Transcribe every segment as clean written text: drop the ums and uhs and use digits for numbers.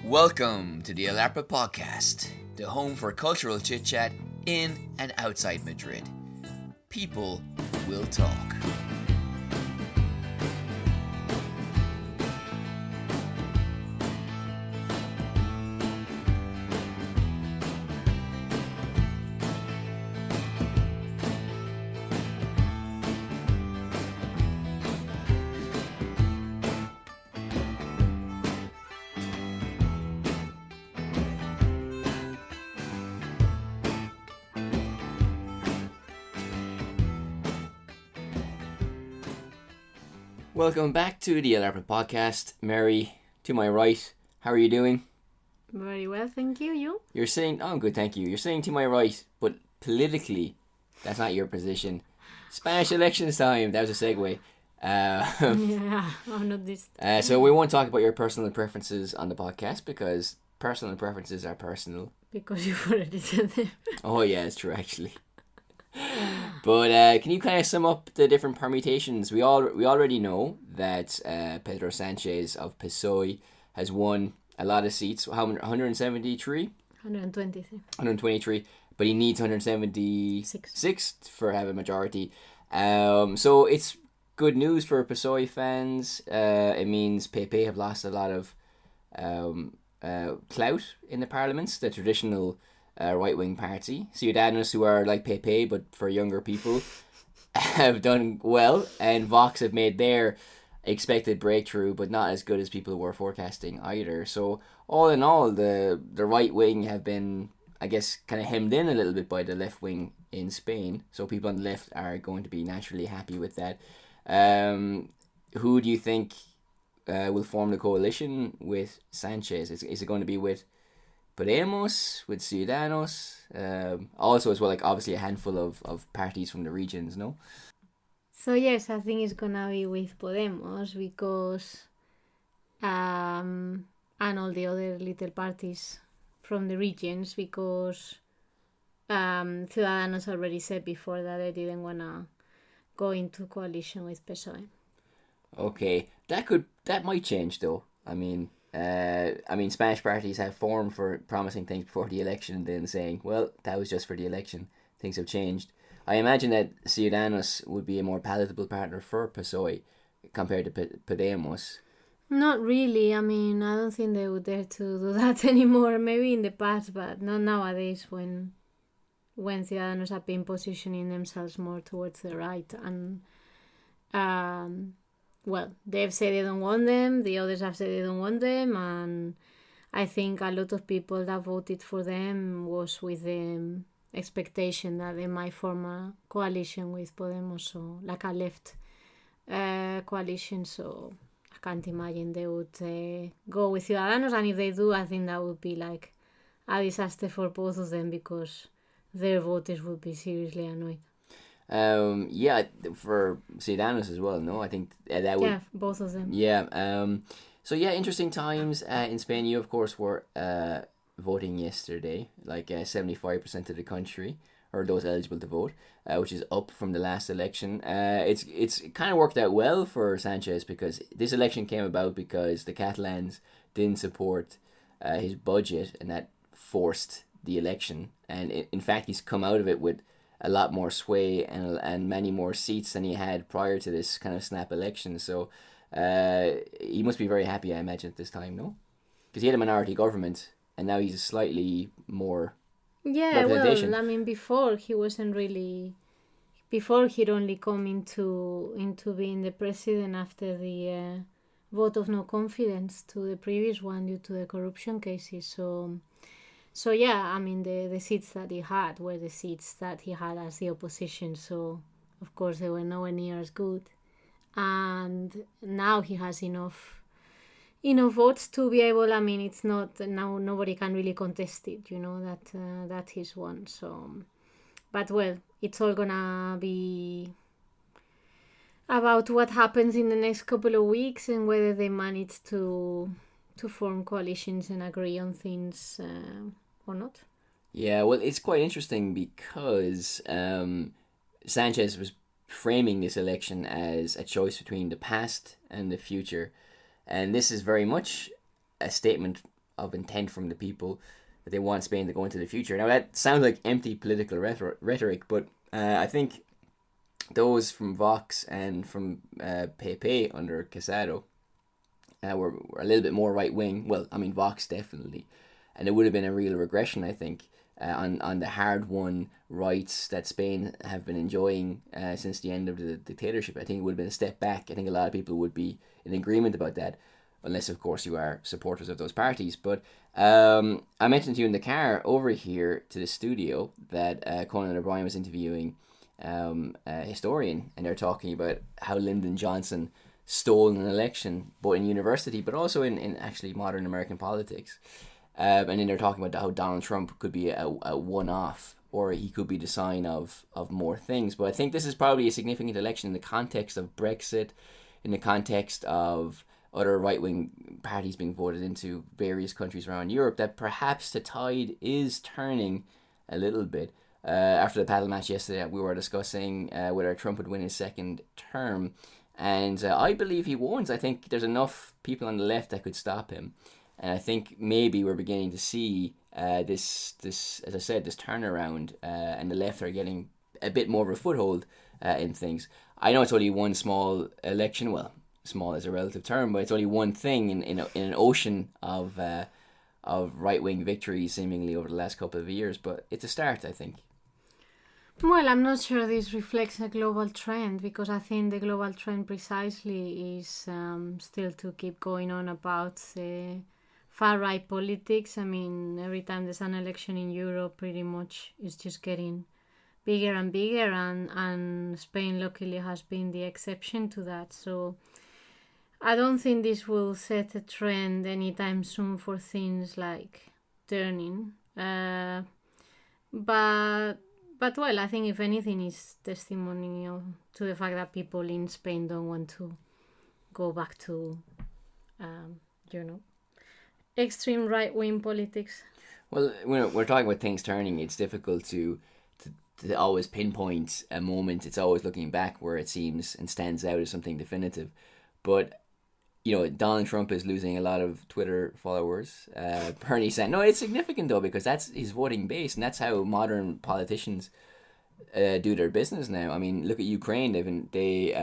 Welcome to the Alarpa Podcast, the home for cultural chit chat in and outside Madrid. People will talk. Welcome back to the Alarpa Podcast. Mary, to my right, how are you doing? Very well, thank you. You? You're saying, I'm good, thank you. You're saying to my right, but politically, that's not your position. Spanish elections time, that was a segue. Yeah, I'm not this. So we won't talk about your personal preferences on the podcast because personal preferences are personal. Because you've already said them. Oh yeah, it's true actually. But can you kind of sum up the different permutations? We already know that Pedro Sanchez of PSOE has won a lot of seats. How many? 173? 123. 123. But he needs 176 for have a majority. So it's good news for PSOE fans. It means PP have lost a lot of clout in the parliaments, the traditional right-wing party. Ciudadanos, who are like PP but for younger people, have done well, and Vox have made their expected breakthrough, but not as good as people were forecasting either. So all in all, the right wing have been, I guess, kind of hemmed in a little bit by the left wing in Spain. So people on the left are going to be naturally happy with that. Who do you think will form the coalition with Sanchez? Is it going to be with Podemos, with Ciudadanos, also as well, like obviously a handful of parties from the regions, no? So yes, I think it's gonna be with Podemos because and all the other little parties from the regions, because Ciudadanos already said before that they didn't wanna go into coalition with PSOE. Okay, that might change though. I mean, Spanish parties have formed for promising things before the election and then saying, well, that was just for the election. Things have changed. I imagine that Ciudadanos would be a more palatable partner for PSOE compared to Podemos. Not really. I mean, I don't think they would dare to do that anymore. Maybe in the past, but not nowadays when Ciudadanos have been positioning themselves more towards the right. And well, they've said they don't want them, the others have said they don't want them, and I think a lot of people that voted for them was with the expectation that they might form a coalition with Podemos, so like a left coalition, so I can't imagine they would go with Ciudadanos, and if they do, I think that would be like a disaster for both of them because their voters would be seriously annoyed. Yeah, for Ciudadanos as well, no? I think that would... Yeah, both of them. Yeah, so yeah, interesting times in Spain. You, of course, were voting yesterday, like 75% of the country, or those eligible to vote, which is up from the last election. It's kind of worked out well for Sanchez because this election came about because the Catalans didn't support his budget, and that forced the election. And in fact, he's come out of it with a lot more sway and many more seats than he had prior to this kind of snap election. So he must be very happy, I imagine, at this time, no? Because he had a minority government, and now he's slightly more... Yeah, well, I mean, before he wasn't really... Before he'd only come into being the president after the vote of no confidence to the previous one due to the corruption cases. So yeah, I mean, the seats that he had were the seats that he had as the opposition. So, of course, they were nowhere near as good. And now he has enough votes to be able, I mean, it's not, now nobody can really contest it, that he's won. So, but well, it's all gonna be about what happens in the next couple of weeks and whether they manage to form coalitions and agree on things or not. Yeah, well, it's quite interesting because Sanchez was framing this election as a choice between the past and the future. And this is very much a statement of intent from the people that they want Spain to go into the future. Now that sounds like empty political rhetoric, but I think those from Vox and from PP under Casado were a little bit more right wing. Well, I mean Vox definitely, and it would have been a real regression, I think, on the hard won rights that Spain have been enjoying since the end of the dictatorship. I think it would have been a step back. I think a lot of people would be in agreement about that, unless of course you are supporters of those parties. But I mentioned to you in the car over here to the studio that Conan O'Brien was interviewing a historian, and they're talking about how Lyndon Johnson stole an election, both in university but also in actually modern American politics. And then they're talking about how Donald Trump could be a one-off, or he could be the sign of more things. But I think this is probably a significant election in the context of Brexit, in the context of other right-wing parties being voted into various countries around Europe, that perhaps the tide is turning a little bit. After the paddle match yesterday, we were discussing whether Trump would win his second term. And I believe he won't. I think there's enough people on the left that could stop him. And I think maybe we're beginning to see this, as I said, this turnaround, and the left are getting a bit more of a foothold in things. I know it's only one small election. Well, small is a relative term, but it's only one thing in an ocean of right-wing victories seemingly over the last couple of years. But it's a start, I think. Well, I'm not sure this reflects a global trend, because I think the global trend precisely is still to keep going on about far-right politics. I mean, every time there's an election in Europe, pretty much it's just getting bigger and bigger, and Spain luckily has been the exception to that. So I don't think this will set a trend anytime soon for things like turning. But well, I think if anything, it's testimonial to the fact that people in Spain don't want to go back to, extreme right-wing politics. Well, when we're talking about things turning, it's difficult to always pinpoint a moment. It's always looking back where it seems and stands out as something definitive. But, Donald Trump is losing a lot of Twitter followers. Bernie Sanders. No, it's significant though, because that's his voting base, and that's how modern politicians do their business now. I mean, look at Ukraine. They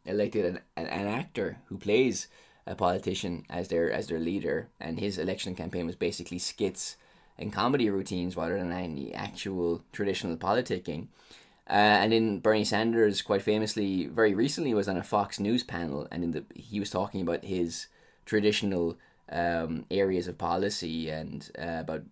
elected an actor who plays a politician as their leader, and his election campaign was basically skits and comedy routines rather than any actual traditional politicking. And then Bernie Sanders, quite famously, very recently was on a Fox News panel, and he was talking about his traditional areas of policy and about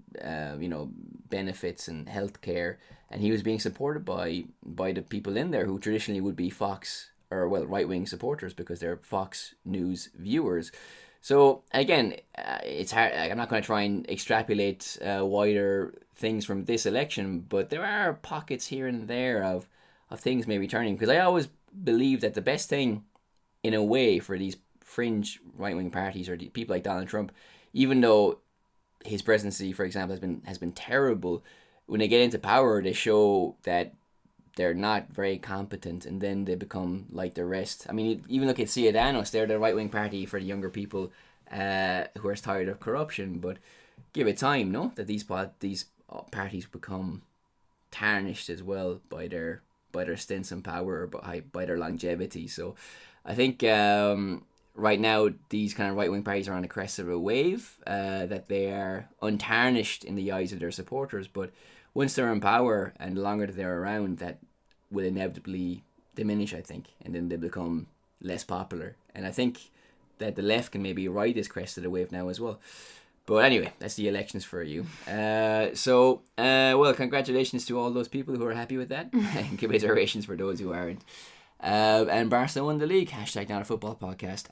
benefits and healthcare, and he was being supported by the people in there who traditionally would be Fox right-wing supporters, because they're Fox News viewers. So again, it's hard. I'm not going to try and extrapolate wider things from this election, but there are pockets here and there of things maybe turning, because I always believe that the best thing, in a way, for these fringe right-wing parties or people like Donald Trump, even though his presidency, for example, has been terrible, when they get into power, they show that they're not very competent, and then they become like the rest. I mean, even look at Ciudadanos. They're the right-wing party for the younger people who are tired of corruption, but give it time, no? That these parties become tarnished as well by their stints in power, or by their longevity. So I think right now these kind of right-wing parties are on the crest of a wave, that they are untarnished in the eyes of their supporters, but once they're in power and the longer that they're around, that will inevitably diminish, I think, and then they become less popular. And I think that the left can maybe ride this crest of the wave now as well. But anyway, that's the elections for you. Well, congratulations to all those people who are happy with that. And commiserations for those who aren't. And Barcelona won the league. Hashtag Not a Football Podcast.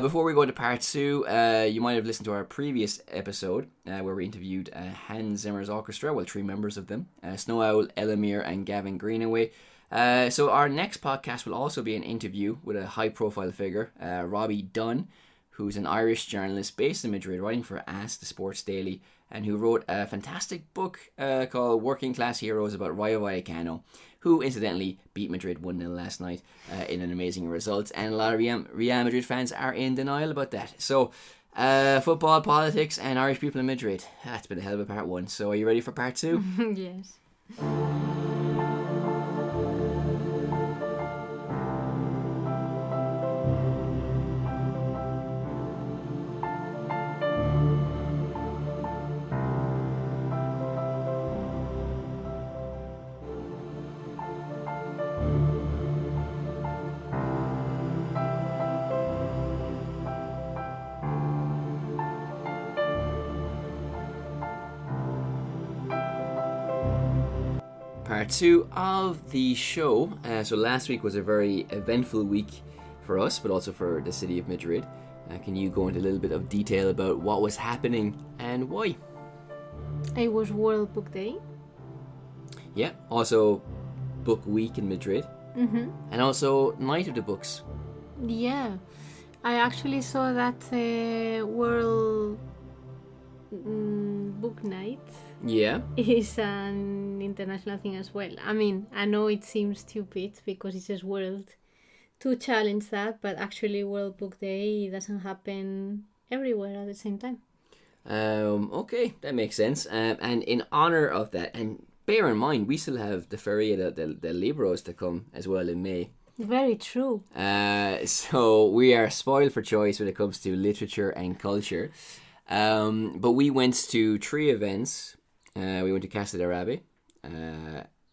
Before we go to part 2, you might have listened to our previous episode where we interviewed Hans Zimmer's orchestra, well, 3 members of them, Snow Owl, Elamir and Gavin Greenaway. So our next podcast will also be an interview with a high-profile figure, Robbie Dunn, who's an Irish journalist based in Madrid, writing for Ask the Sports Daily, and who wrote a fantastic book called Working Class Heroes about Rayo Vallecano, who incidentally beat Madrid 1-0 last night in an amazing result, and a lot of Real Madrid fans are in denial about that. So Football, politics, and Irish people in Madrid. That's been a hell of a part 1. So are you ready for part 2? Yes. Part 2 of the show. So last week was a very eventful week for us, but also for the city of Madrid. Can you go into a little bit of detail about what was happening and why? It was World Book Day. Yeah, also Book Week in Madrid. Mm-hmm. And also Night of the Books. Yeah, I actually saw that World Book Night. Yeah. Is an international thing as well. I mean, I know it seems stupid because it's just World to challenge that, but actually World Book Day doesn't happen everywhere at the same time. Okay, that makes sense. And in honor of that, and bear in mind, we still have the Feria del Libros to come as well in May. Very true. So we are spoiled for choice when it comes to literature and culture. But we went to 3 events. We went to Casa de Arabe,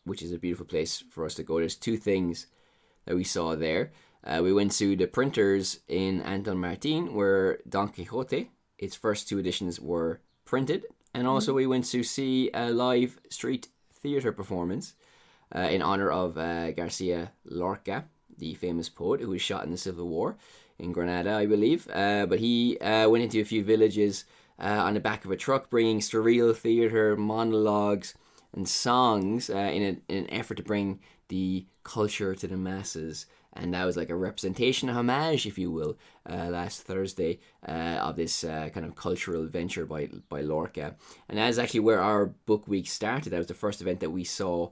which is a beautiful place for us to go. There's 2 things that we saw there. We went to the printers in Anton Martin, where Don Quixote, its first 2 editions were printed. And also we went to see a live street theatre performance in honor of Garcia Lorca, the famous poet who was shot in the Civil War in Granada, I believe. But he went into a few villages on the back of a truck, bringing surreal theatre, monologues, and songs in an effort to bring the culture to the masses. And that was like a representation, a homage, if you will, last Thursday of this kind of cultural venture by Lorca. And that's actually where our book week started. That was the first event that we saw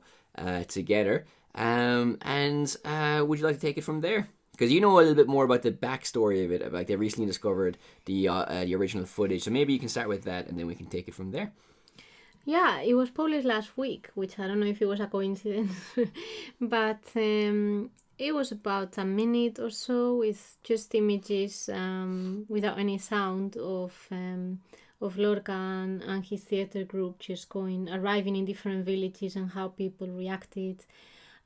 together. And would you like to take it from there? Because you know a little bit more about the backstory of it. Like they recently discovered the original footage. So maybe you can start with that and then we can take it from there. Yeah, it was published last week, which I don't know if it was a coincidence. But it was about a minute or so with just images without any sound of Lorca and his theatre group just arriving in different villages and how people reacted.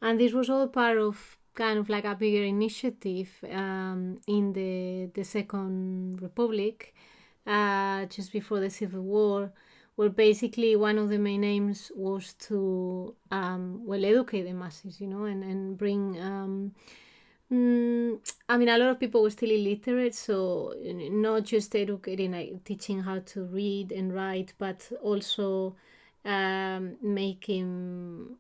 And this was all part of kind of like a bigger initiative in the Second Republic, just before the Civil War, where basically one of the main aims was to educate the masses, and bring. I mean, a lot of people were still illiterate, so not just educating, like teaching how to read and write, but also making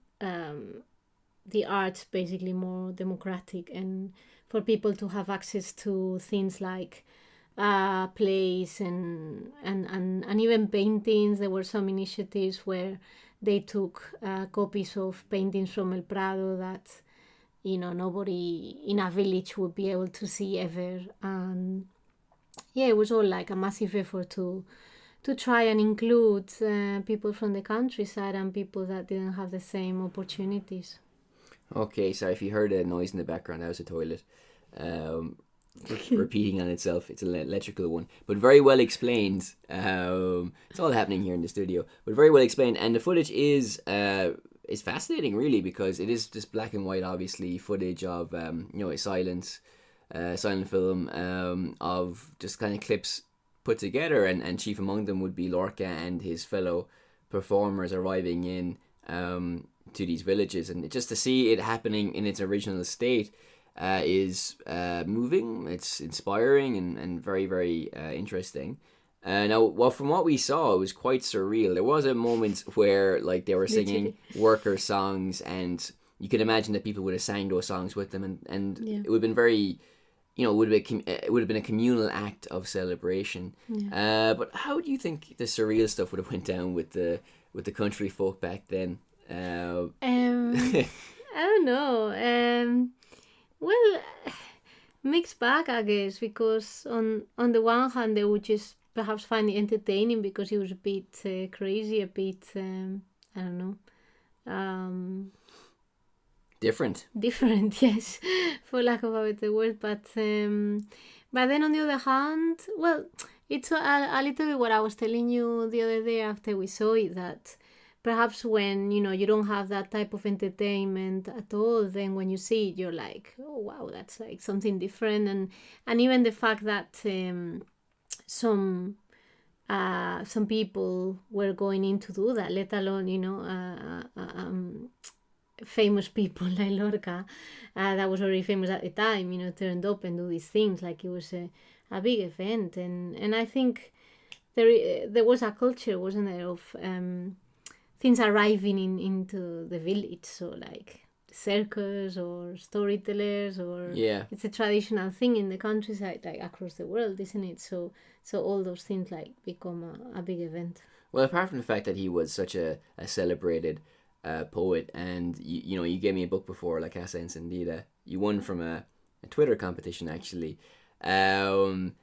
the arts basically more democratic and for people to have access to things like plays and even paintings. There were some initiatives where they took copies of paintings from El Prado that nobody in a village would be able to see ever. And yeah, it was all like a massive effort to try and include people from the countryside and people that didn't have the same opportunities. Okay, sorry if you heard a noise in the background. That was a toilet. Repeating on itself. It's an electrical one, but very well explained. It's all happening here in the studio, but very well explained. And the footage is fascinating, really, because it is just black and white, obviously, footage of a silent film of just kind of clips put together, and chief among them would be Lorca and his fellow performers arriving in to these villages, and just to see it happening in its original state is moving. It's inspiring and very, very interesting. Now, well, from what we saw, it was quite surreal. There was a moment where, like, they were singing worker songs, and you could imagine that people would have sang those songs with them, and it would have been very, it would have been a communal act of celebration. Yeah. But how do you think the surreal stuff would have went down with the country folk back then? I don't know. Well, mixed bag, I guess, because on the one hand they would just perhaps find it entertaining because he was a bit crazy, a bit I don't know, different. Yes, for lack of a better word. But then on the other hand, well, it's a little bit what I was telling you the other day after we saw it, that perhaps when you don't have that type of entertainment at all, then when you see it you're like, oh wow, that's like something different. And even the fact that some people were going in to do that, let alone famous people like Lorca, that was already famous at the time, turned up and do these things. Like, it was a big event. And I think there was a culture, wasn't there, of things arriving into the village. So like circus or storytellers, or it's a traditional thing in the countryside, like across the world, isn't it? So all those things like become a big event. Well, apart from the fact that he was such a celebrated poet, and you gave me a book before, La Casa Encendida. You won from a Twitter competition, actually, and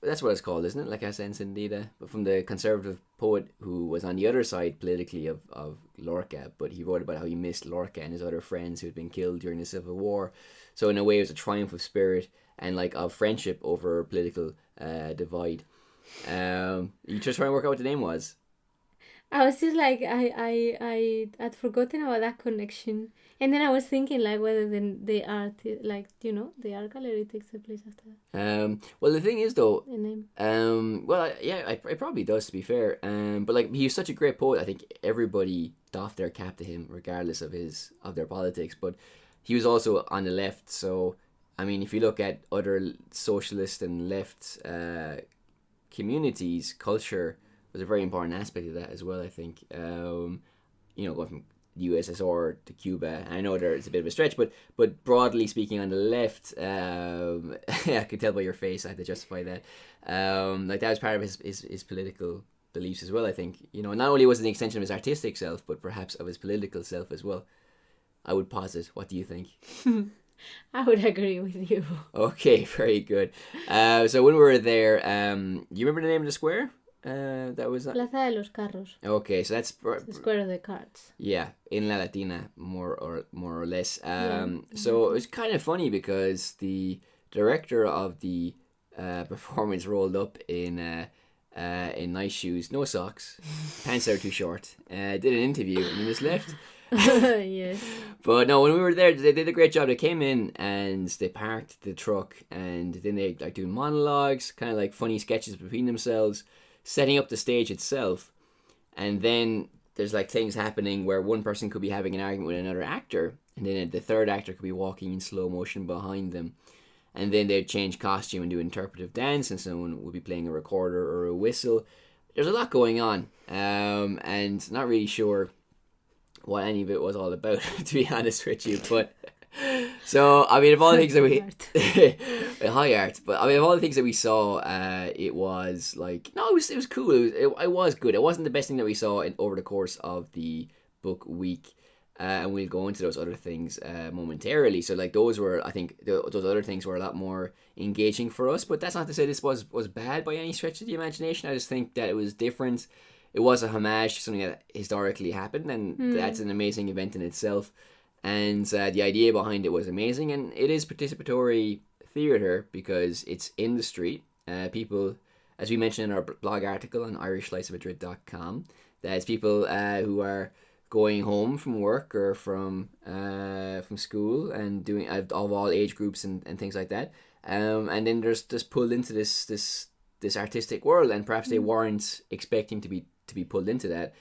that's what it's called, isn't it? La Casa Encendida, but from the conservative poet who was on the other side politically of Lorca, but he wrote about how he missed Lorca and his other friends who had been killed during the Civil War. So in a way, it was a triumph of spirit and like of friendship over political divide. You just try and work out what the name was. I was just like, I'd forgotten about that connection. And then I was thinking, like, whether the art, like, the art gallery takes the place after that. Well, the thing is, though, the name. It probably does, to be fair. But like, he was such a great poet. I think everybody doffed their cap to him, regardless of their politics. But he was also on the left, so I mean, if you look at other socialist and left communities, culture was a very important aspect of that as well, I think. Going from the USSR to Cuba. I know it's a bit of a stretch, but broadly speaking, on the left, I could tell by your face, I had to justify that. Like, that was part of his political beliefs as well, I think. Not only was it an extension of his artistic self, but perhaps of his political self as well. I would posit. What do you think? I would agree with you. Okay, very good. So when we were there, do you remember the name of the square? That was Plaza de los Carros. Okay, so that's the square of the carts. Yeah, in La Latina, more or less. So it was kind of funny because the director of the performance rolled up in nice shoes, no socks, pants that are too short. Did an interview and then just left. Yes. But no, when we were there, they did a great job. They came in and they parked the truck, and then they like doing monologues, kind of like funny sketches between themselves, setting up the stage itself. And then there's like things happening where one person could be having an argument with another actor, and then the third actor could be walking in slow motion behind them. And then they'd change costume and do interpretive dance, and someone would be playing a recorder or a whistle. There's a lot going on, and not really sure what any of it was all about, to be honest with you. But so, I mean, of all the things that we high art, but I mean, of all the things that we saw, it was like, no, it was cool. It was good. It wasn't the best thing that we saw over the course of the book week, and we'll go into those other things momentarily. So like, those were, I think those other things were a lot more engaging for us. But that's not to say this was bad by any stretch of the imagination. I just think that it was different. It was a homage to something that historically happened, and that's an amazing event in itself. And the idea behind it was amazing, and it is participatory theatre because it's in the street. People, as we mentioned in our blog article on irishlifeofmadrid.com, there's people who are going home from work or from school and doing of all age groups and things like that. And then there's just pulled into this artistic world, and perhaps they weren't expecting to be pulled into that.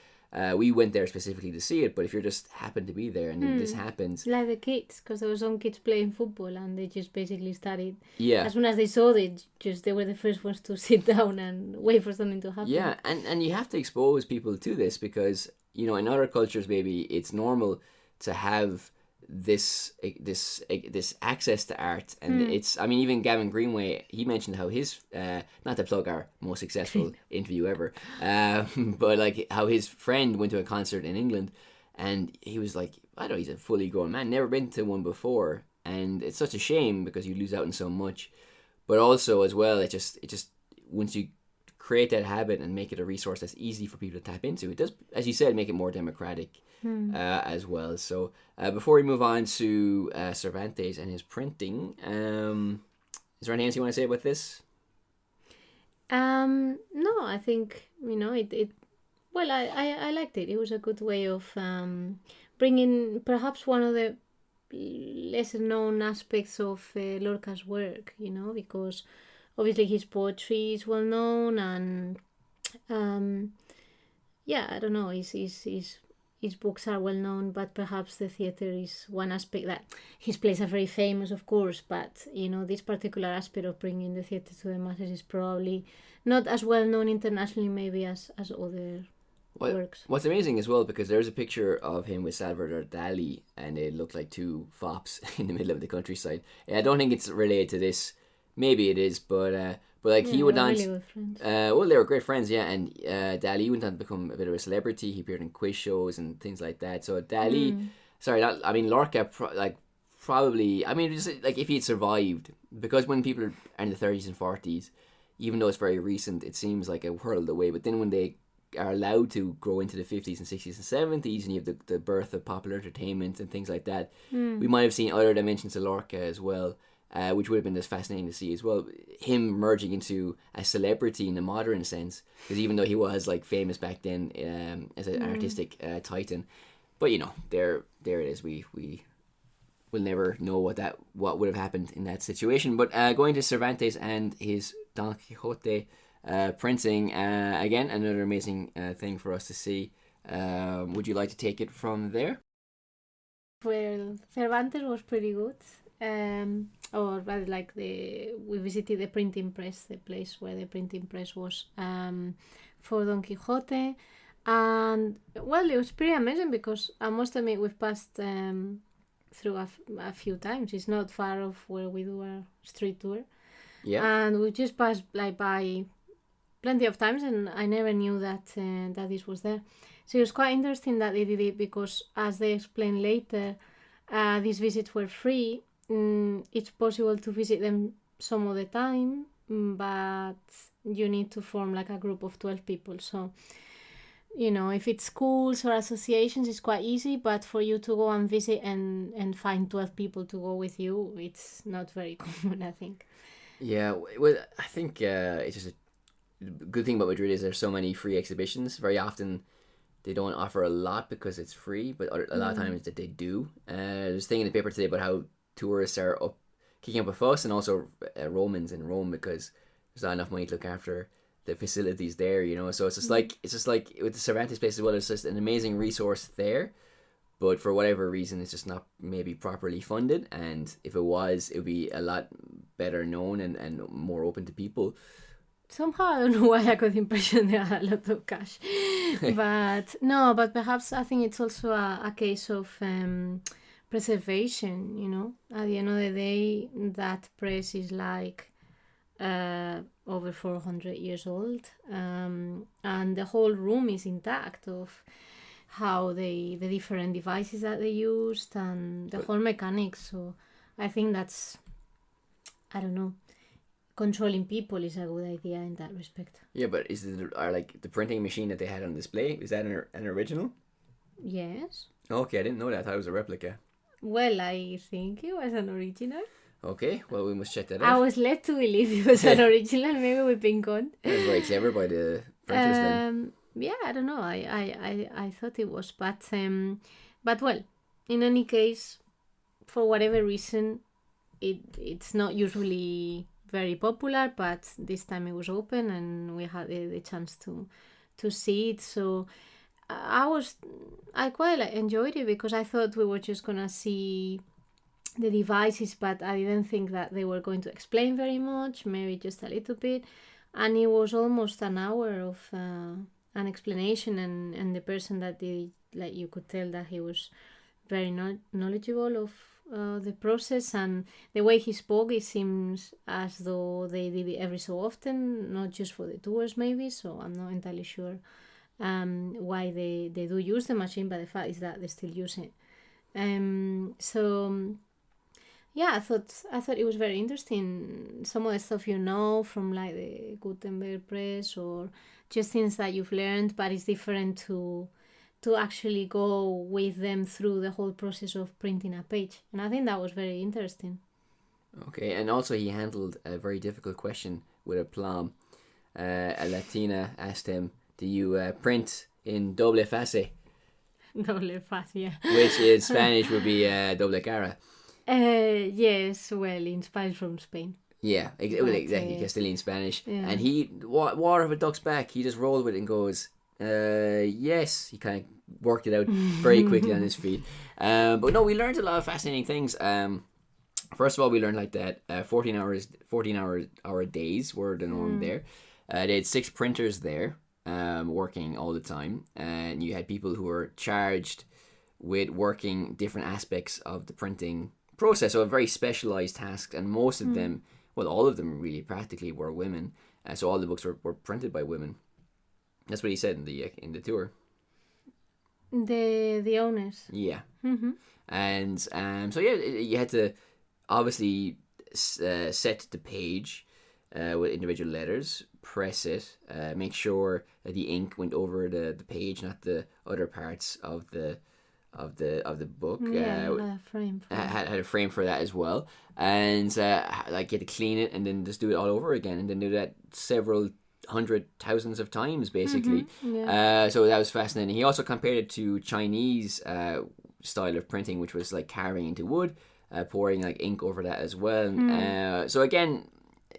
We went there specifically to see it, but if you just happen to be there and then this happens, like the kids, because there were some kids playing football and they just basically started. Yeah. As soon as they saw it, they were the first ones to sit down and wait for something to happen. Yeah, and you have to expose people to this because in other cultures, maybe it's normal to have this access to art, and it's, I mean, even Gavin Greenway, he mentioned how his not to plug our most successful interview ever, but like how his friend went to a concert in England, and he was like, I don't know, he's a fully grown man, never been to one before, and it's such a shame because you lose out on so much. But also as well, it just once you create that habit and make it a resource that's easy for people to tap into, it does, as you said, make it more democratic as well. So before we move on to Cervantes and his printing, is there anything else you want to say about this? No, I think, it well, I liked it. It was a good way of bringing perhaps one of the lesser known aspects of Lorca's work, because obviously his poetry is well known, and I don't know, his books are well known, but perhaps the theatre is one aspect that his plays are very famous, of course, but this particular aspect of bringing the theatre to the masses is probably not as well known internationally maybe as other works. What's amazing as well, because there's a picture of him with Salvador Dali, and it looked like two fops in the middle of the countryside. I don't think it's related to this. Maybe it is, but like he went on. Really good friends. Well, they were great friends, yeah. And Dali went on to become a bit of a celebrity. He appeared in quiz shows and things like that. So Dali, Lorca, probably. I mean, just like if he had survived, because when people are in the 30s and 40s, even though it's very recent, it seems like a world away. But then when they are allowed to grow into the 50s and 60s and 70s, and you have the birth of popular entertainment and things like that, we might have seen other dimensions of Lorca as well. Which would have been just fascinating to see as well. Him merging into a celebrity in a modern sense, because even though he was like famous back then as an artistic titan, but there it is. We will never know what would have happened in that situation. But going to Cervantes and his Don Quixote printing, again another amazing thing for us to see. Would you like to take it from there? Well, Cervantes was pretty good. Or rather, we visited the printing press, the place where the printing press was for Don Quixote, and well, it was pretty amazing because I must admit we've passed through a few times. It's not far off where we do our street tour, and we just passed by plenty of times, and I never knew that this was there. So it was quite interesting that they did it because, as they explain later, these visits were free. It's possible to visit them some of the time, but you need to form like a group of 12 people. So, if it's schools or associations, it's quite easy, but for you to go and visit and find 12 people to go with you, it's not very common, I think. Yeah, well, I think it's just a good thing about Madrid is there's so many free exhibitions. Very often they don't offer a lot because it's free, but a lot of times that they do. There's a thing in the paper today about how tourists are kicking up a fuss, and also Romans in Rome, because there's not enough money to look after the facilities there, So it's just like with the Cervantes place as well. It's just an amazing resource there, but for whatever reason, it's just not maybe properly funded. And if it was, it would be a lot better known and more open to people. Somehow I don't know why I got the impression they had a lot of cash, but perhaps I think it's also a case of preservation. At the end of the day, that press is like over 400 years old, and the whole room is intact of how the different devices that they used and the whole mechanics. So I think that's, I don't know, controlling people is a good idea in that respect. Yeah, but is the printing machine that they had on display, is that an original? Yes. Okay, I didn't know that. I thought it was a replica. Well, I think it was an original. Okay, well, we must check that out. I was led to believe it was an original. Maybe we've been gone. That was very clever by the printers then. Yeah, I don't know. I thought it was, but well, in any case, for whatever reason, it's not usually very popular, but this time it was open and we had the chance to see it. So I quite enjoyed it because I thought we were just gonna see the devices, but I didn't think that they were going to explain very much, maybe just a little bit. And it was almost an hour of an explanation, and the person that did, like, you could tell that he was very knowledgeable of the process, and the way he spoke, it seems as though they did it every so often, not just for the tours maybe. So I'm not entirely sure why they do use the machine, but the fact is that they still use it. So Yeah, I thought it was very interesting. Some of the stuff you know from like the Gutenberg press or just things that you've learned, but it's different to actually go with them through the whole process of printing a page. And I think that was very interesting. Okay, and also he handled a very difficult question with aplomb. A Latina asked him, "Do you print in doble face?" Doble faz, yeah. Which in Spanish would be doble cara. Yes, well, in Spanish from Spain. Yeah, exactly, Castilian Spanish. Yeah. And he, water of a duck's back, he just rolled with it and goes, yes. He kind of worked it out very quickly on his feet. But no, we learned a lot of fascinating things. First of all, we learned like that 14 hour days were the norm there. They had 6 printers there working all the time. And you had people who were charged with working different aspects of the printing process, so a very specialized task, and most of them, well, all of them really practically were women. So all the books were printed by women. That's what he said in the tour. The owners. Yeah. And so yeah, you had to obviously set the page with individual letters, press it, make sure that the ink went over the page, not the other parts of the book. Yeah, had a frame. Had a frame for that as well, and like you had to clean it and then just do it all over again, and then do that several hundred thousands of times basically. So that was fascinating. He also compared it to Chinese style of printing, which was like carving into wood, pouring like ink over that as well. So again,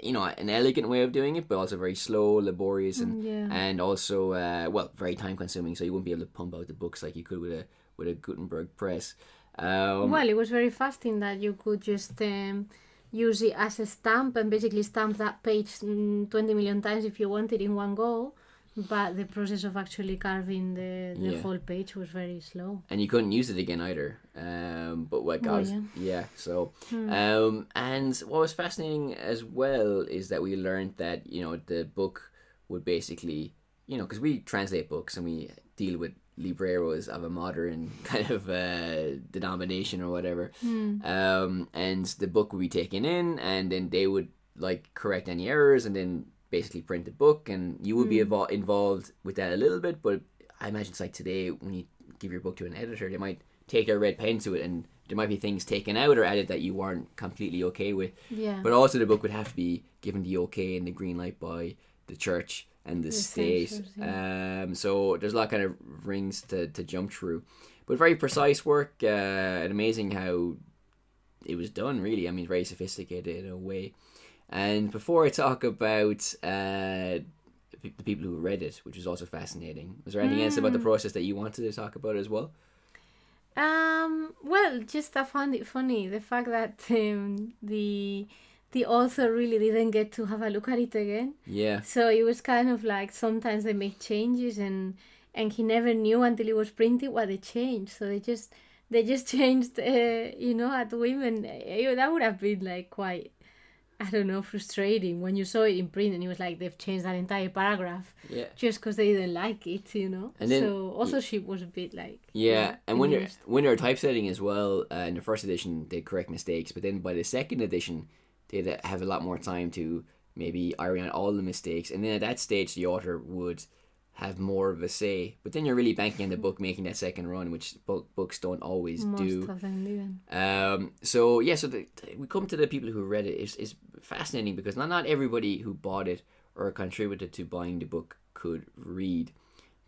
an elegant way of doing it, but also very slow, laborious, and also well, very time consuming. So you wouldn't be able to pump out the books like you could with a Gutenberg press. Well, it was very fast in that you could just use it as a stamp and basically stamp that page 20 million times if you wanted in one go. But the process of actually carving the whole page was very slow. And you couldn't use it again either. But what God, so and what was fascinating as well is that we learned that the book would basically because we translate books and we deal with libreros of a modern kind of denomination or whatever, and the book would be taken in and then they would like correct any errors and then basically print the book, and you would be involved with that a little bit. But I imagine it's like today when you give your book to an editor, they might take their red pen to it and there might be things taken out or added that you weren't completely okay with. But also the book would have to be given the okay and the green light by the church and the state. So there's a lot kind of rings to jump through, but very precise work, and amazing how it was done, really. I mean, very sophisticated in a way. And before I talk about the people who read it, which was also fascinating, was there anything else about the process that you wanted to talk about as well? Well, just I found it funny, the fact that the author really didn't get to have a look at it again. Yeah. So it was kind of like sometimes they make changes and he never knew until it was printed what they changed. So they just changed, at women. That would have been like quite, I don't know, frustrating when you saw it in print and it was like they've changed that entire paragraph just because they didn't like it, And then, so authorship was a bit like... Yeah, and when you're typesetting as well, in the first edition they'd correct mistakes, but then by the second edition they'd have a lot more time to maybe iron out all the mistakes, and then at that stage the author would have more of a say. But then you're really banking on the book making that second run, which books don't always do. Most of them do. So we come to the people who read it. It's fascinating because not everybody who bought it or contributed to buying the book could read.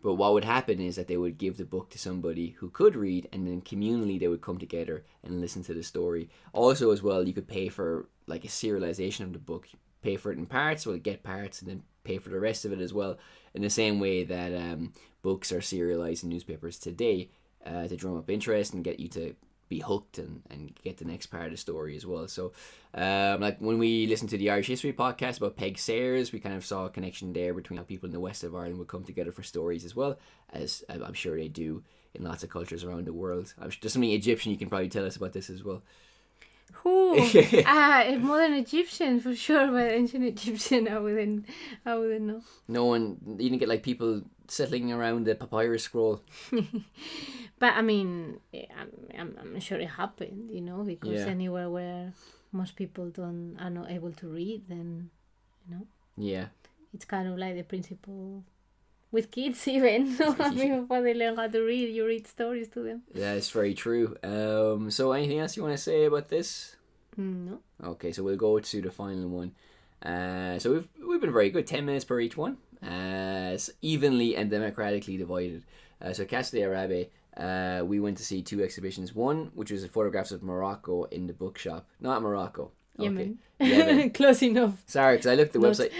But what would happen is that they would give the book to somebody who could read, and then communally they would come together and listen to the story. Also as well, you could pay for like a serialization of the book. Pay for it in parts, well, get parts and then pay for the rest of it as well, in the same way that books are serialized in newspapers today, to drum up interest and get you to be hooked and get the next part of the story as well. So like when we listened to the Irish History podcast about Peg Sayers, we kind of saw a connection there between how people in the west of Ireland would come together for stories as well, as I'm sure they do in lots of cultures around the world. There's something Egyptian you can probably tell us about this as well. A modern Egyptian for sure, but ancient Egyptian I wouldn't know. No one, you didn't get like people settling around the papyrus scroll. But I mean, I'm sure it happened, because anywhere where most people are not able to read, then, Yeah. it's kind of like the principle with kids even. I mean, before they learn how to read, you read stories to them. That's very true. So anything else you want to say about this? No. Okay, so we'll go to the final one. So we've been very good. 10 minutes per each one. It's evenly and democratically divided. So Casa de Arabe, we went to see 2 exhibitions. One, which was photographs of Morocco in the bookshop. Not Morocco. Yemen. Okay. Yemen. Close enough. Sorry, because I looked at the website.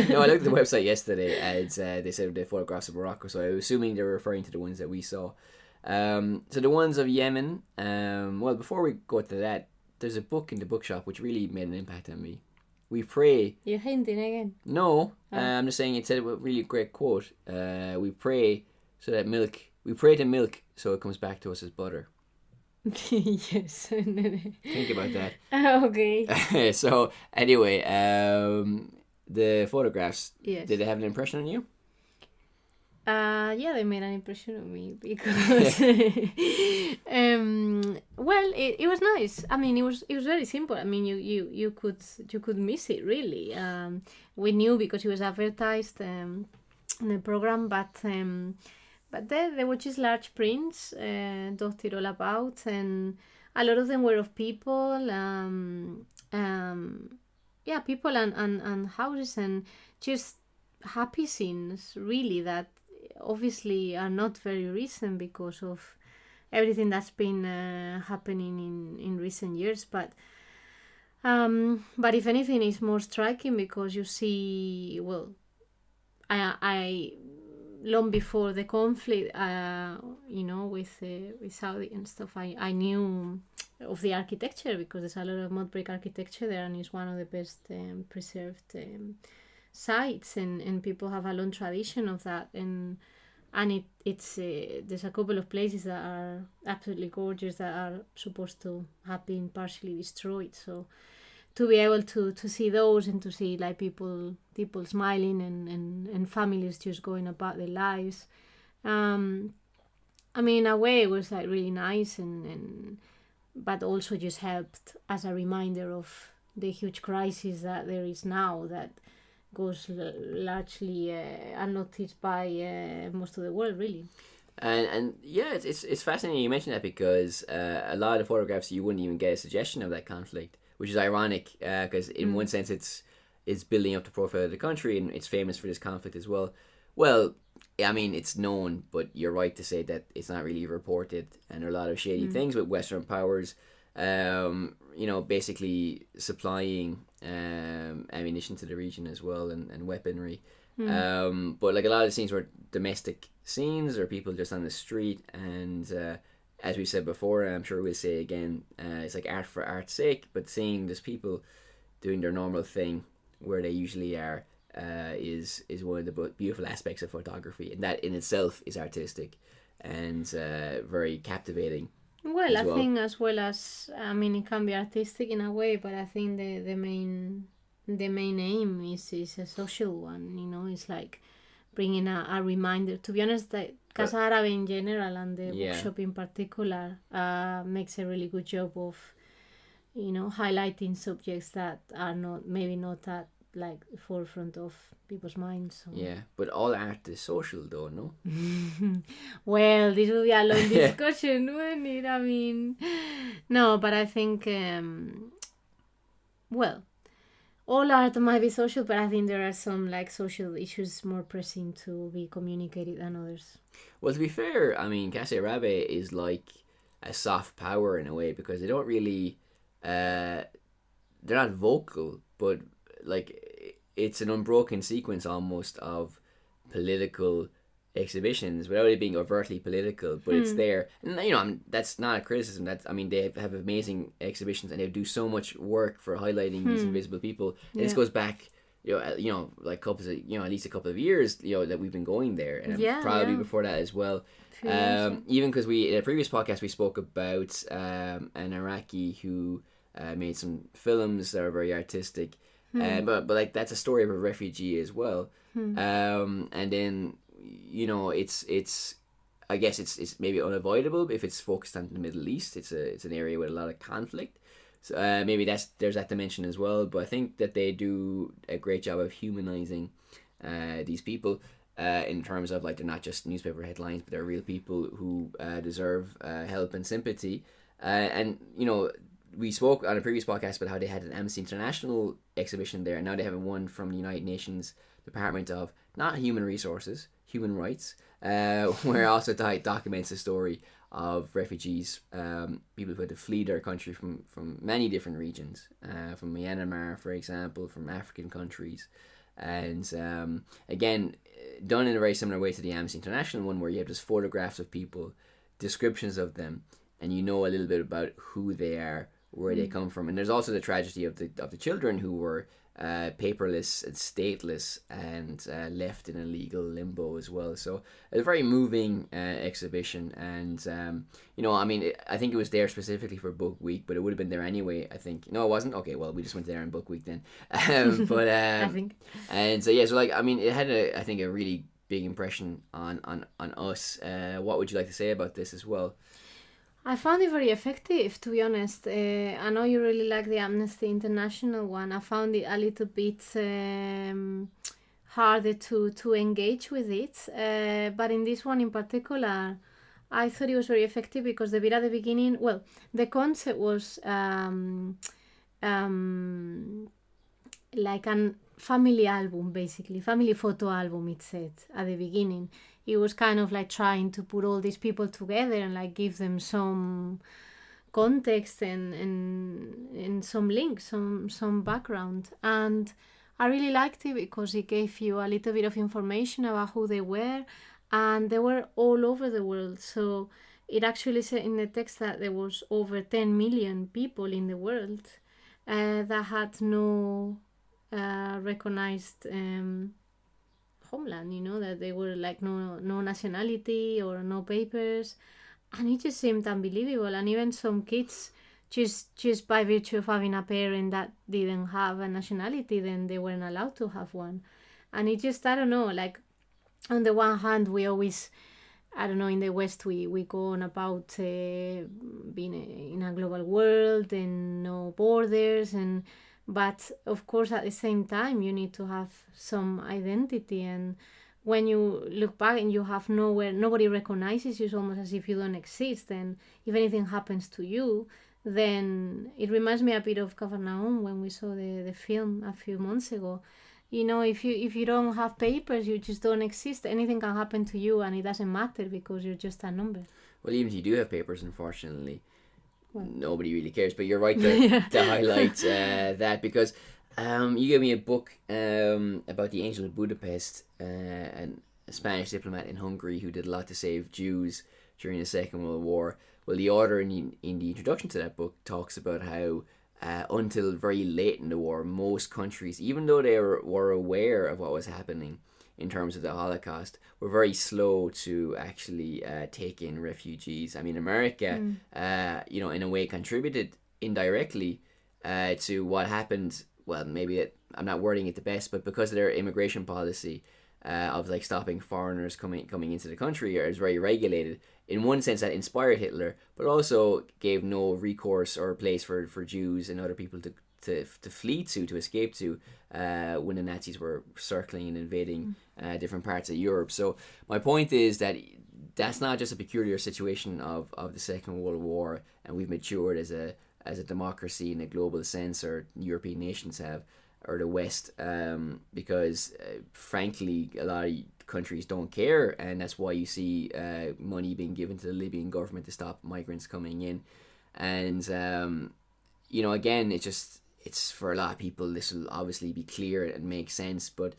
No, I looked at the website yesterday, and they said they photographs of Morocco. So I was assuming they were referring to the ones that we saw. So the ones of Yemen. Well, before we go to that, there's a book in the bookshop which really made an impact on me. We pray. You're hinting again. No, I'm just saying it said a really great quote. We pray so that milk. We pray to milk so it comes back to us as butter. Yes. Think about that. Okay. So anyway, the photographs. Yes. Did they have an impression on you? Yeah, they made an impression on me because well, it was nice. I mean, it was very simple. I mean, you could miss it really. We knew because it was advertised in the program, but there were just large prints dotted all about, and a lot of them were of people, people and houses, and just happy scenes really that obviously are not very recent because of everything that's been happening in recent years, but if anything it's more striking because you see, well, I long before the conflict, with Saudi and stuff, I knew of the architecture because there's a lot of mud brick architecture there, and it's one of the best preserved sites, and people have a long tradition of that, and it's there's a couple of places that are absolutely gorgeous that are supposed to have been partially destroyed, so to be able to see those and to see like people smiling and families just going about their lives, I mean, in a way it was like really nice, and but also just helped as a reminder of the huge crisis that there is now that goes largely unnoticed by most of the world, really. And yeah, it's fascinating you mentioned that because a lot of the photographs you wouldn't even get a suggestion of that conflict, which is ironic because in one sense it's building up the profile of the country and it's famous for this conflict as well. Well, I mean, it's known, but you're right to say that it's not really reported, and there are a lot of shady things with Western powers, basically supplying ammunition to the region as well, and weaponry. But like a lot of the scenes were domestic scenes or people just on the street, and as we said before, and I'm sure we'll say again, it's like art for art's sake, but seeing these people doing their normal thing where they usually are is one of the beautiful aspects of photography, and that in itself is artistic and very captivating. Well, I think as well as, I mean, it can be artistic in a way, but I think the main aim is a social one. It's like bringing a reminder. To be honest, that Casa Árabe in general and the bookshop in particular makes a really good job of highlighting subjects that are maybe not at like the forefront of people's minds. So. Yeah, but all art is social though, no? Well, this will be a long discussion, wouldn't it? I mean, no, but I think, all art might be social, but I think there are some like social issues more pressing to be communicated than others. Well, to be fair, I mean, Casa Árabe is like a soft power in a way because they don't really, they're not vocal, but like it's an unbroken sequence almost of political exhibitions without it being overtly political, but it's there, and that's not a criticism. They have amazing exhibitions and they do so much work for highlighting these invisible people. And this goes back like at least a couple of years that we've been going there, and probably before that as well. Even because in a previous podcast we spoke about an Iraqi who made some films that are very artistic, but like that's a story of a refugee as well. And then it's I guess it's maybe unavoidable if it's focused on the Middle East. It's an area with a lot of conflict. So maybe there's that dimension as well. But I think that they do a great job of humanizing these people in terms of like they're not just newspaper headlines, but they're real people who deserve help and sympathy. And we spoke on a previous podcast about how they had an Amnesty International exhibition there, and now they have one from the United Nations Department of not Human Resources, Human Rights, where also documents the story of refugees, people who had to flee their country from many different regions, from Myanmar, for example, from African countries. And again, done in a very similar way to the Amnesty International one, where you have just photographs of people, descriptions of them, and you know a little bit about who they are, where they come from. And there's also the tragedy of the children who were paperless and stateless and left in a legal limbo as well. So a very moving exhibition. And I think it was there specifically for Book Week, but it would have been there anyway. I think no, it wasn't. Okay, well, we just went there in Book Week then. I think. And so it had a really big impression on us. What would you like to say about this as well? I found it very effective, to be honest. I know you really like the Amnesty International one. I found it a little bit harder to engage with it. But in this one in particular, I thought it was very effective because the bit at the beginning, well, the concept was like a family album, basically, family photo album, it said at the beginning. It was kind of like trying to put all these people together and like give them some context and some links, some background. And I really liked it because it gave you a little bit of information about who they were, and they were all over the world. So it actually said in the text that there was over 10 million people in the world that had no recognized homeland, that they were like no nationality or no papers, and it just seemed unbelievable. And even some kids, just by virtue of having a parent that didn't have a nationality, then they weren't allowed to have one. And it just, I don't know, like on the one hand we always, I don't know, in the West we go on about being in a global world and no borders, but of course at the same time you need to have some identity. And when you look back and you have nobody recognizes you, it's almost as if you don't exist. And if anything happens to you, then it reminds me a bit of Capernaum when we saw the film a few months ago. If you don't have papers, you just don't exist. Anything can happen to you and it doesn't matter because you're just a number. Well, even if you do have papers, unfortunately, nobody really cares. But you're right to highlight that, because you gave me a book about the Angel of Budapest, and a Spanish diplomat in Hungary who did a lot to save Jews during the Second World War. Well, the author in the introduction to that book talks about how until very late in the war, most countries, even though they were aware of what was happening in terms of the Holocaust, were very slow to actually take in refugees. I mean, America, in a way contributed indirectly to what happened. Well, maybe I'm not wording it the best, but because of their immigration policy of like stopping foreigners coming into the country, is very regulated. In one sense, that inspired Hitler, but also gave no recourse or place for Jews and other people to flee to escape to when the Nazis were circling and invading different parts of Europe. So my point is that that's not just a peculiar situation of the Second World War, and we've matured as a democracy in a global sense, or European nations have, or the West, because frankly a lot of countries don't care, and that's why you see money being given to the Libyan government to stop migrants coming in. And again, it's for a lot of people, this will obviously be clear and make sense, but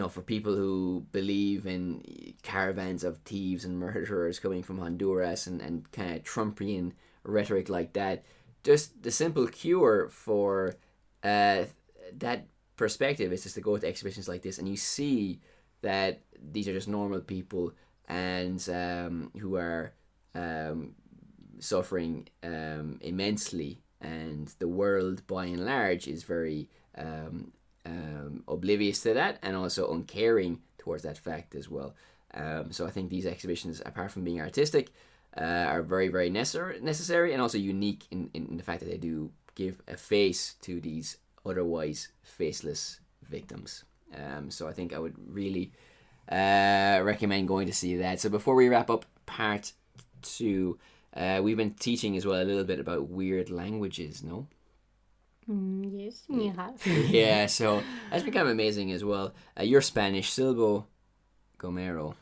for people who believe in caravans of thieves and murderers coming from Honduras and kind of Trumpian rhetoric like that, just the simple cure for that perspective is just to go to exhibitions like this, and you see that these are just normal people, and who are suffering immensely, and the world by and large is very oblivious to that, and also uncaring towards that fact as well. So I think these exhibitions, apart from being artistic, are very, very necessary and also unique in the fact that they do give a face to these otherwise faceless victims. So I think I would really recommend going to see that. So before we wrap up part 2, we've been teaching as well a little bit about weird languages, no? Yes, we have. Yeah, so that's been kind of amazing as well. Your Spanish, Silbo Gomero.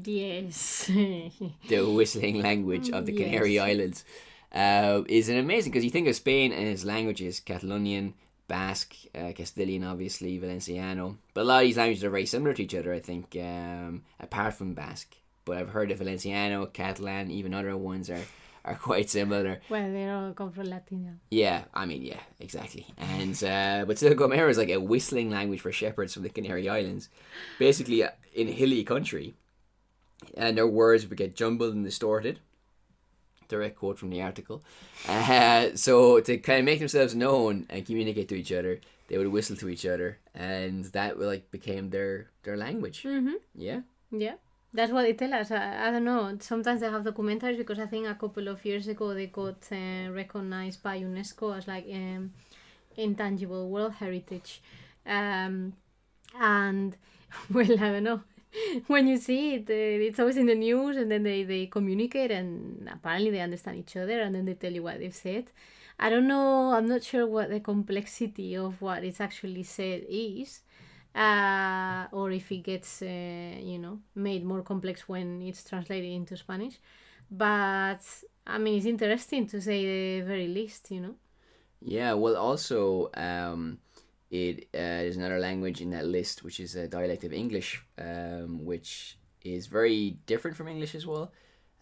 Yes. The whistling language of the Canary Islands is an amazing, because you think of Spain and its languages, Catalonian, Basque, Castilian, obviously, Valenciano. But a lot of these languages are very similar to each other, I think, apart from Basque. But I've heard of Valenciano, Catalan, even other ones are quite similar. Well, they all come from Latin. Yeah, I mean, yeah, exactly. And but still, Gomero is like a whistling language for shepherds from the Canary Islands, basically in hilly country, and their words would get jumbled and distorted. Direct quote from the article. So to kind of make themselves known and communicate to each other, they would whistle to each other, and that like became their language. Mm-hmm. Yeah. Yeah. That's what they tell us. I don't know. Sometimes they have documentaries, because I think a couple of years ago they got recognized by UNESCO as like intangible world heritage. And well, I don't know. When you see it, it's always in the news, and then they communicate, and apparently they understand each other, and then they tell you what they've said. I don't know. I'm not sure what the complexity of what it's actually said is. Or if it gets made more complex when it's translated into Spanish. But I mean, it's interesting, to say the very least. Yeah, well, also there's another language in that list, which is a dialect of English, which is very different from English as well,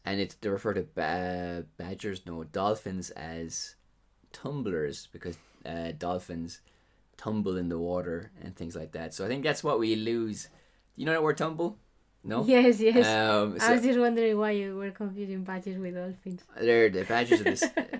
and they refer to dolphins as tumblers, because dolphins tumble in the water and things like that. So I think that's what we lose. You know that word, tumble? No? Yes. I was just wondering why you were confusing badgers with dolphins. They're the badgers of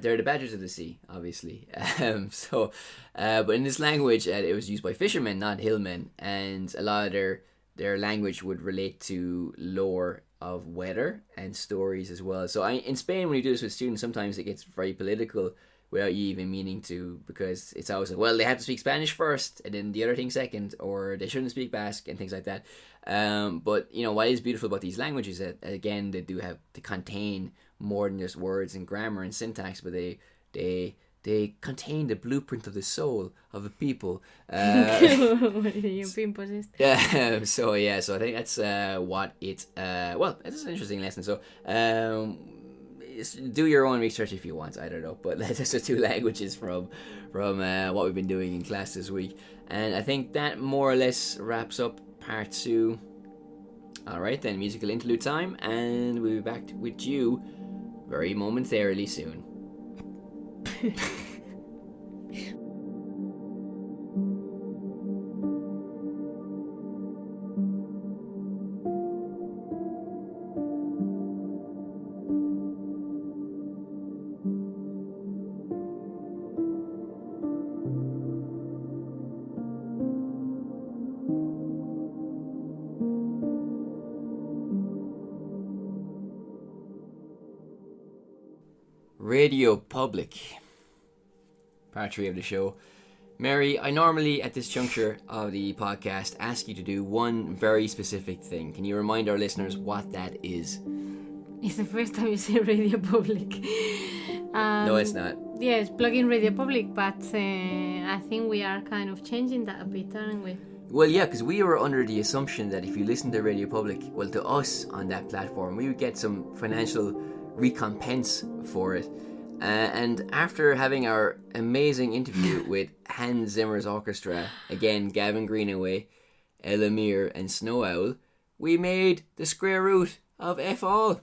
they're the badgers of the sea, obviously. But in this language, it was used by fishermen, not hillmen, and a lot of their language would relate to lore of weather and stories as well. So in Spain, when you do this with students, sometimes it gets very political without you even meaning to, because it's always like, well, they have to speak Spanish first and then the other thing second, or they shouldn't speak Basque and things like that. But what is beautiful about these languages is that, again, they do have to contain more than just words and grammar and syntax, but they contain the blueprint of the soul of a people. You've been possessed. Yeah. So I think that's what it. Well, it's an interesting lesson. So do your own research if you want. I don't know, but that's the 2 languages from what we've been doing in class this week, and I think that more or less wraps up part 2. All right, then, musical interlude time, and we'll be back with you very momentarily soon. Radio Public, part 3 of the show. Mary, I normally at this juncture of the podcast ask you to do one very specific thing. Can you remind our listeners what that is? It's the first time you say Radio Public. No, it's not. Yes, plug in Radio Public, but I think we are kind of changing that a bit, aren't we? Well, yeah, because we were under the assumption that if you listen to Radio Public, well, to us on that platform, we would get some financial recompense for it. And after having our amazing interview with Hans Zimmer's orchestra, again, Gavin Greenaway, Elamir and Snow Owl, we made the square root of F all.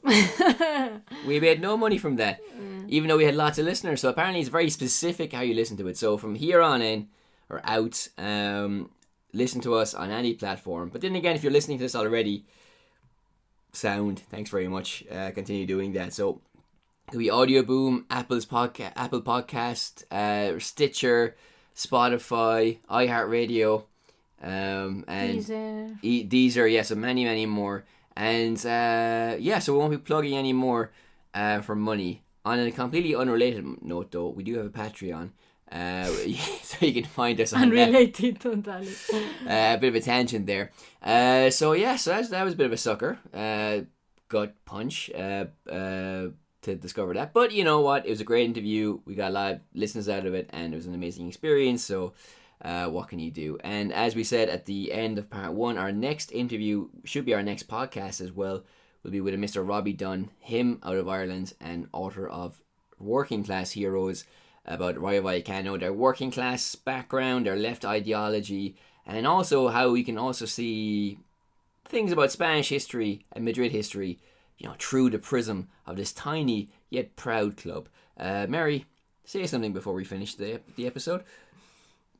We made no money from that, even though we had lots of listeners. So apparently it's very specific how you listen to it. So from here on in, or out, listen to us on any platform. But then again, if you're listening to this already, sound, thanks very much. Continue doing that. So it could be Audio Boom, Apple Podcast, Stitcher, Spotify, iHeartRadio, and Deezer. Yeah, so many more. And so we won't be plugging any more for money. On a completely unrelated note, though, we do have a Patreon. So you can find us on unrelated, totally. A bit of a tangent there. So that was a bit of a sucker. Gut punch to discover that. But you know what? It was a great interview. We got a lot of listeners out of it, and it was an amazing experience. So what can you do? And as we said at the end of part 1, our next interview should be our next podcast as well. Will be with a Mr. Robbie Dunn, him out of Ireland and author of Working Class Heroes, about Rayo Vallecano, their working class background, their left ideology, and also how we can also see things about Spanish history and Madrid history, through the prism of this tiny yet proud club. Mary, say something before we finish the episode.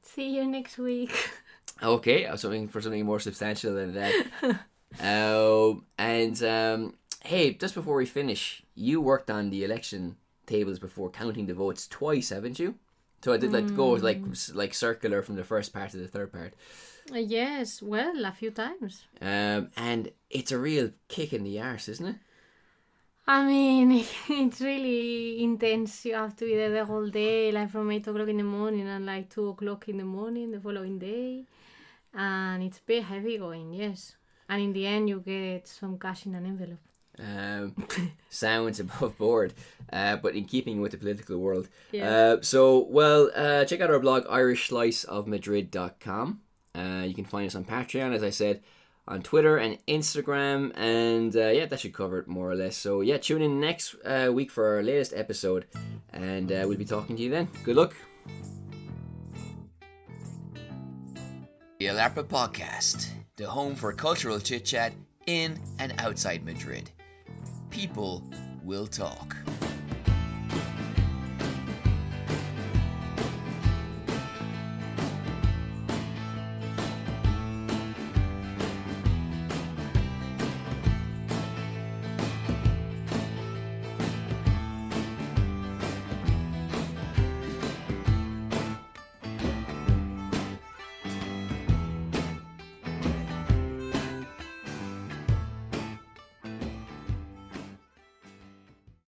See you next week. Okay, something more substantial than that. Hey, just before we finish, you worked on the election tables before counting the votes twice, haven't you? So I did go like circular from the first part to the third part. Yes, well, a few times. And it's a real kick in the arse, isn't it? I mean, it's really intense. You have to be there the whole day, like from 8 o'clock in the morning and like 2 o'clock in the morning the following day. And it's a bit heavy going, yes. And in the end, you get some cash in an envelope. Sounds above board, but in keeping with the political world. Yeah. Check out our blog, irishsliceofmadrid.com. You can find us on Patreon, as I said, on Twitter and Instagram, and that should cover it more or less. So tune in next week for our latest episode, and we'll be talking to you then. Good luck. The El Arpa Podcast, the home for cultural chit-chat in and outside Madrid. People will talk.